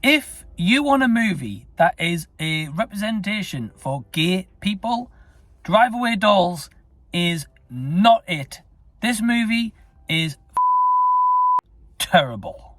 If you want a movie that is a representation for gay people, Drive-Away Dolls is not it. This movie is terrible.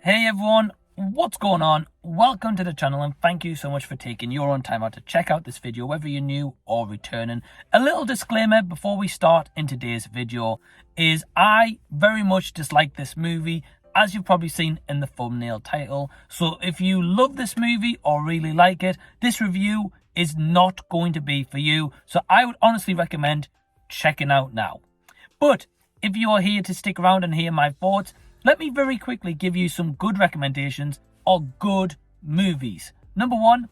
Hey everyone, what's going on? Welcome to the channel and thank you so much for taking your own time out to check out this video, whether you're new or returning. A little disclaimer before we start in today's video is I very much dislike this movie, as you've probably seen in the thumbnail title. So if you love this movie or really like it, this review is not going to be for you. So I would honestly recommend checking out now. But if you are here to stick around and hear my thoughts, let me very quickly give you some good recommendations or good movies. Number 1,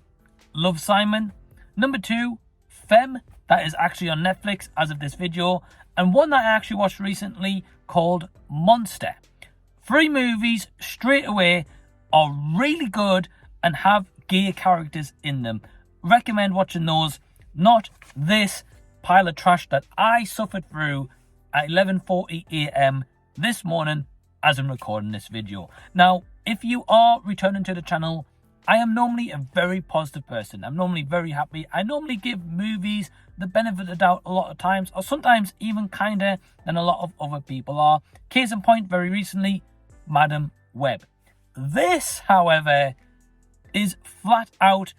Love, Simon. Number 2, Femme, that is actually on Netflix as of this video. And one that I actually watched recently called Monster. 3 movies straight away are really good and have gay characters in them. Recommend watching those, not this pile of trash that I suffered through at 11:40 a.m. this morning as I'm recording this video. Now, if you are returning to the channel, I am normally a very positive person. I'm normally very happy. I normally give movies the benefit of the doubt a lot of times, or sometimes even kinder than a lot of other people are. Case in point, very recently, Madam Web. This, however, is flat out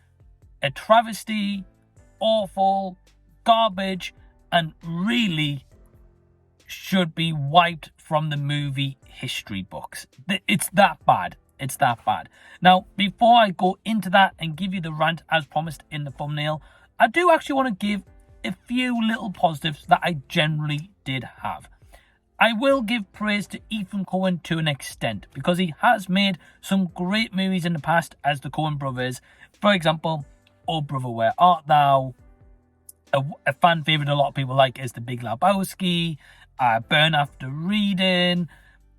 a travesty, awful, garbage, and really should be wiped from the movie history books. It's that bad. It's that bad. Now, before I go into that and give you the rant as promised in the thumbnail, I do actually want to give a few little positives that I generally did have. I will give praise to Ethan Coen to an extent because he has made some great movies in the past as the Coen brothers. For example, Oh Brother, Where Art Thou? A fan favourite a lot of people like is The Big Lebowski, Burn After Reading.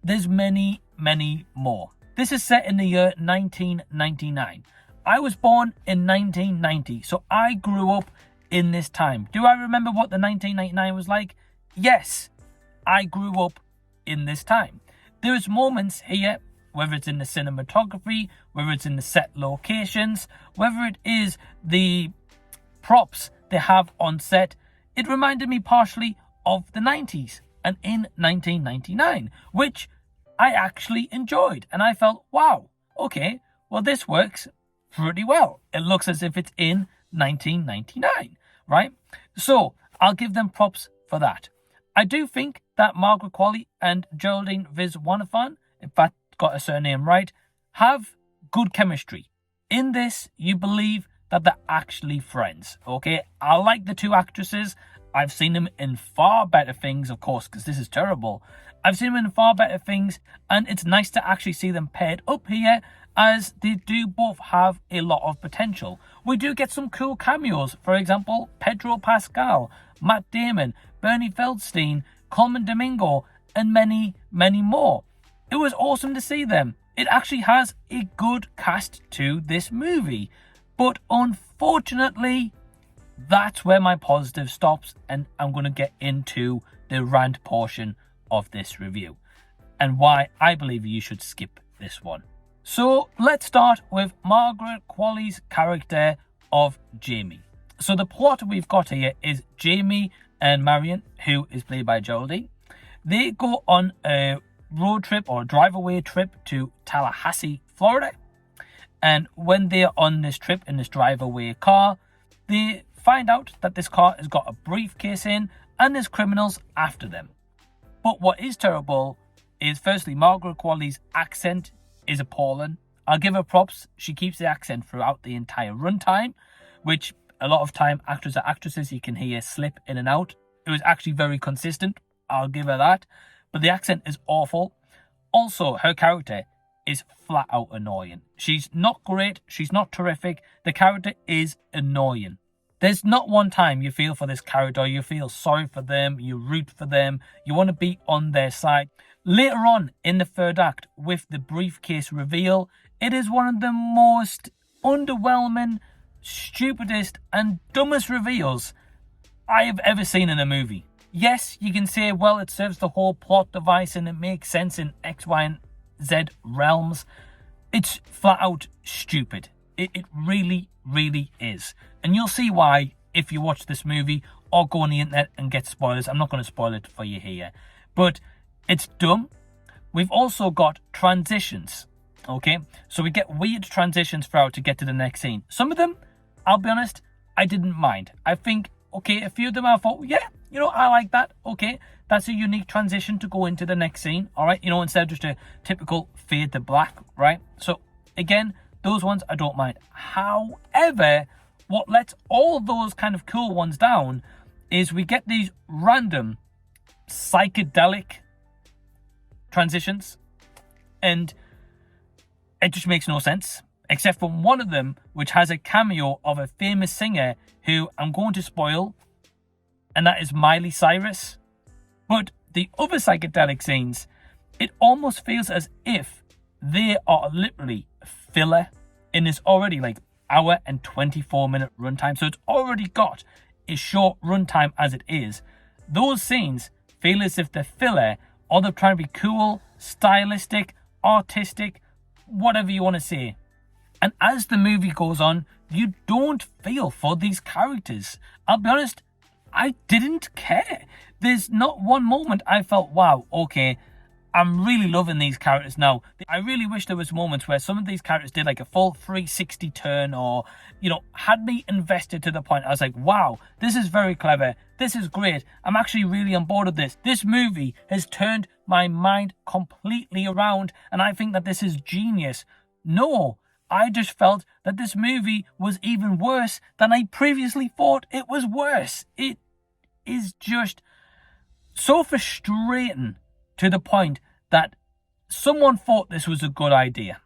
There's many, many more. This is set in the year 1999. I was born in 1990, so I grew up in this time. Do I remember what the 1999 was like? Yes, I grew up in this time. There's moments here, whether it's in the cinematography, whether it's in the set locations, whether it is the props they have on set, it reminded me partially of the 90s and in 1999, which I actually enjoyed. And I felt, wow, okay, well, this works pretty well. It looks as if it's in 1999, right? So I'll give them props for that. I do think that Margaret Qualley and Geraldine Viswanathan, if I got a surname right, have good chemistry. In this, you believe that they're actually friends, okay? I like the two actresses. I've seen them in far better things, of course, because this is terrible. I've seen them in far better things, and it's nice to actually see them paired up here, as they do both have a lot of potential. We do get some cool cameos. For example, Pedro Pascal, Matt Damon, Beanie Feldstein, Colman Domingo, and many, many more. It was awesome to see them. It actually has a good cast to this movie. But unfortunately, that's where my positive stops, and I'm going to get into the rant portion of this review and why I believe you should skip this one. So let's start with Margaret Qualley's character of Jamie. So the plot we've got here is Jamie and Marion, who is played by Geraldine. They go on a road trip or drive-away trip to Tallahassee, Florida. And when they're on this trip in this drive-away car, they find out that this car has got a briefcase in and there's criminals after them. But what is terrible is, firstly, Margaret Qualley's accent is appalling. I'll give her props. She keeps the accent throughout the entire runtime, which a lot of time actors or actresses you can hear slip in and out. It was actually very consistent. I'll give her that. But the accent is awful. Also, her character is flat out annoying. She's not great. She's not terrific. The character is annoying. There's not one time you feel for this character, you feel sorry for them, you root for them, you want to be on their side. Later on in the third act, with the briefcase reveal, it is one of the most underwhelming stupidest and dumbest reveals I have ever seen in a movie. Yes, you can say, well, it serves the whole plot device and it makes sense in X, Y, and Z realms. It's flat out stupid. It really, really is. And you'll see why if you watch this movie or go on the internet and get spoilers. I'm not going to spoil it for you here. But it's dumb. We've also got transitions. Okay? So we get weird transitions throughout to get to the next scene. Some of them, I'll be honest, I didn't mind. I think, okay, a few of them I thought, yeah, you know, I like that. Okay, that's a unique transition to go into the next scene. All right, you know, instead of just a typical fade to black, right? So, again, those ones I don't mind. However, what lets all those kind of cool ones down is we get these random psychedelic transitions, and it just makes no sense, except for one of them, which has a cameo of a famous singer who I'm going to spoil, and that is Miley Cyrus. But the other psychedelic scenes, it almost feels as if they are literally filler in this already like hour and 24-minute runtime. So it's already got a short runtime as it is. Those scenes feel as if they're filler, or they're trying to be cool, stylistic, artistic, whatever you want to say. And as the movie goes on, you don't feel for these characters. I'll be honest, I didn't care. There's not one moment I felt, wow, okay, I'm really loving these characters now. I really wish there was moments where some of these characters did like a full 360 turn, or, you know, had me invested to the point I was like, wow, this is very clever. This is great. I'm actually really on board with this. This movie has turned my mind completely around, and I think that this is genius. No, I just felt that this movie was even worse than I previously thought it was worse. It is just so frustrating to the point that someone thought this was a good idea.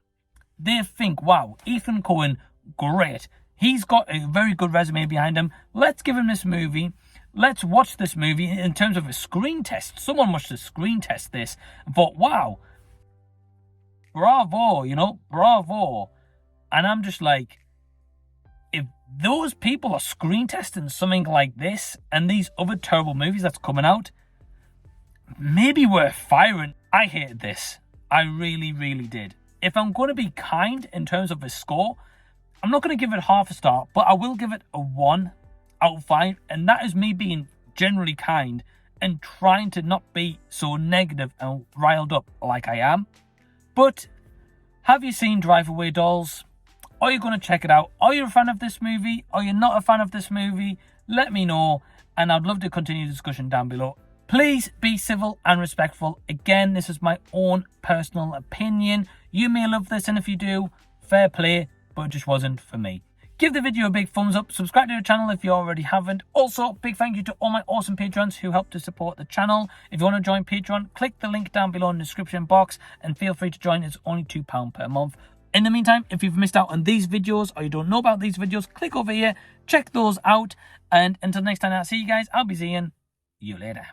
They think, wow, Ethan Coen, great. He's got a very good resume behind him. Let's give him this movie. Let's watch this movie in terms of a screen test. Someone must have screen test this and thought, wow, bravo, you know, bravo. And I'm just like, if those people are screen testing something like this and these other terrible movies that's coming out, maybe we're firing. I hated this. I really, really did. If I'm going to be kind in terms of a score, I'm not going to give it half a star, but I will give it a 1 out of 5. And that is me being generally kind and trying to not be so negative and riled up like I am. But have you seen Drive-Away Dolls? Are you going to check it out? Are you a fan of this movie? Are you not a fan of this movie? Let me know, and I'd love to continue the discussion down below. Please be civil and respectful. Again, this is my own personal opinion. You may love this, and if you do, fair play, but it just wasn't for me. Give the video a big thumbs up. Subscribe to the channel if you already haven't. Also, big thank you to all my awesome patrons who help to support the channel. If you want to join Patreon, click the link down below in the description box and feel free to join. It's only £2 per month. In the meantime, if you've missed out on these videos or you don't know about these videos, click over here, check those out. And until next time I see you guys, I'll be seeing you later.